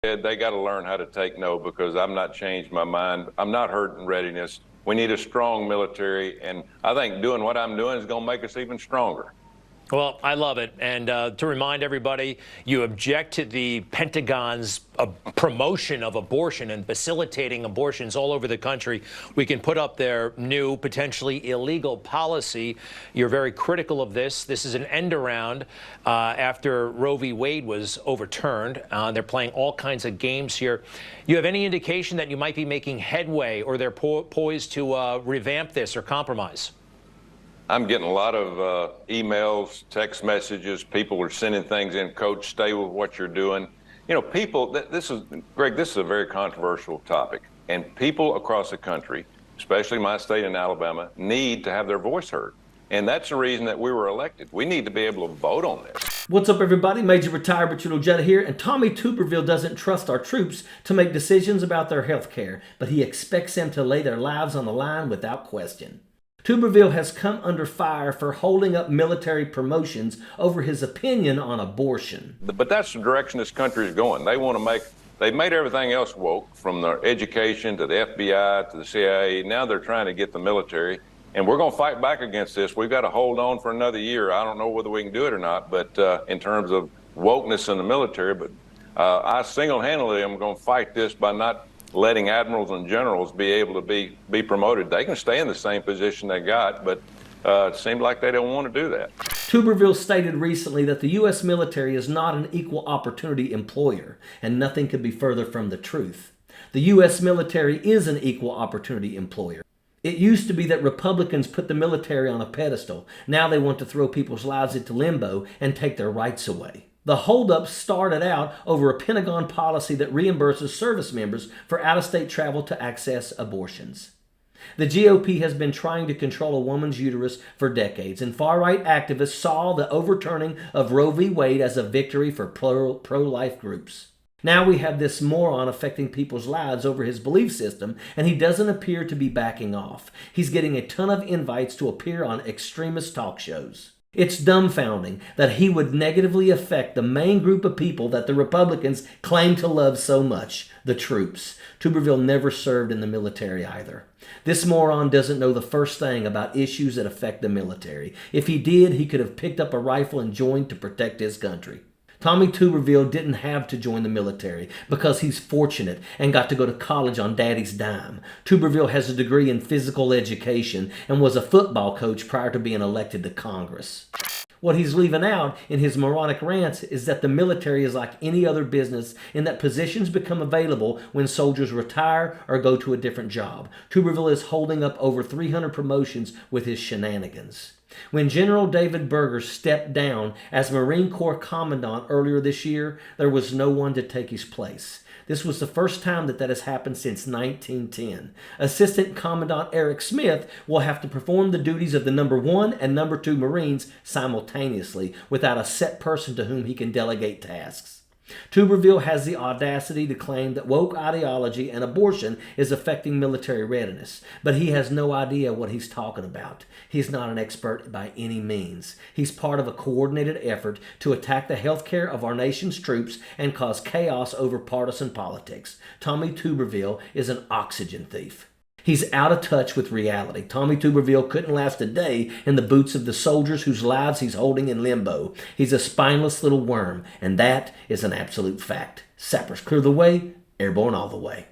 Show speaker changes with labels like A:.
A: They got to learn how to take no, because I'm not changed my mind. I'm not hurting readiness. We need a strong military, and I think doing what I'm doing is going to make us even stronger.
B: Well, I love it. And to remind everybody, you object to the Pentagon's promotion of abortion and facilitating abortions all over the country. We can put up their new, potentially illegal policy. You're very critical of this. This is an end around after Roe v. Wade was overturned. They're playing all kinds of games here. You have any indication that you might be making headway, or they're poised to revamp this or compromise?
A: I'm getting a lot of emails, text messages. People are sending things in. Coach, stay with what you're doing. You know, people, Greg, this is a very controversial topic. And people across the country, especially my state in Alabama, need to have their voice heard. And that's the reason that we were elected. We need to be able to vote on this.
C: What's up, everybody? Major Retired Richard Ojeda here. And Tommy Tuberville doesn't trust our troops to make decisions about their health care, but he expects them to lay their lives on the line without question. Tuberville has come under fire for holding up military promotions over his opinion on abortion.
A: But that's the direction this country is going. They've made everything else woke, from their education to the FBI to the CIA. Now they're trying to get the military, and we're going to fight back against this. We've got to hold on for another year. I don't know whether we can do it or not, but in terms of wokeness in the military, but I single-handedly am going to fight this by not letting admirals and generals be able to be promoted. They can stay in the same position they got, but it seemed like they don't want to do that.
C: Tuberville stated recently that the U.S. military is not an equal opportunity employer, and nothing could be further from the truth. The U.S. military is an equal opportunity employer. It used to be that Republicans put the military on a pedestal. Now they want to throw people's lives into limbo and take their rights away. The holdup started out over a Pentagon policy that reimburses service members for out-of-state travel to access abortions. The GOP has been trying to control a woman's uterus for decades, and far-right activists saw the overturning of Roe v. Wade as a victory for pro-life groups. Now we have this moron affecting people's lives over his belief system, and he doesn't appear to be backing off. He's getting a ton of invites to appear on extremist talk shows. It's dumbfounding that he would negatively affect the main group of people that the Republicans claim to love so much, the troops. Tuberville never served in the military either. This moron doesn't know the first thing about issues that affect the military. If he did, he could have picked up a rifle and joined to protect his country. Tommy Tuberville didn't have to join the military because he's fortunate and got to go to college on daddy's dime. Tuberville has a degree in physical education and was a football coach prior to being elected to Congress. What he's leaving out in his moronic rants is that the military is like any other business, in that positions become available when soldiers retire or go to a different job. Tuberville is holding up over 300 promotions with his shenanigans. When General David Berger stepped down as Marine Corps Commandant earlier this year, there was no one to take his place. This was the first time that has happened since 1910. Assistant Commandant Eric Smith will have to perform the duties of the number 1 and number 2 Marines simultaneously, without a set person to whom he can delegate tasks. Tuberville has the audacity to claim that woke ideology and abortion is affecting military readiness, but he has no idea what he's talking about. He's not an expert by any means. He's part of a coordinated effort to attack the health care of our nation's troops and cause chaos over partisan politics. Tommy Tuberville is an oxygen thief. He's out of touch with reality. Tommy Tuberville couldn't last a day in the boots of the soldiers whose lives he's holding in limbo. He's a spineless little worm, and that is an absolute fact. Sappers clear the way, airborne all the way.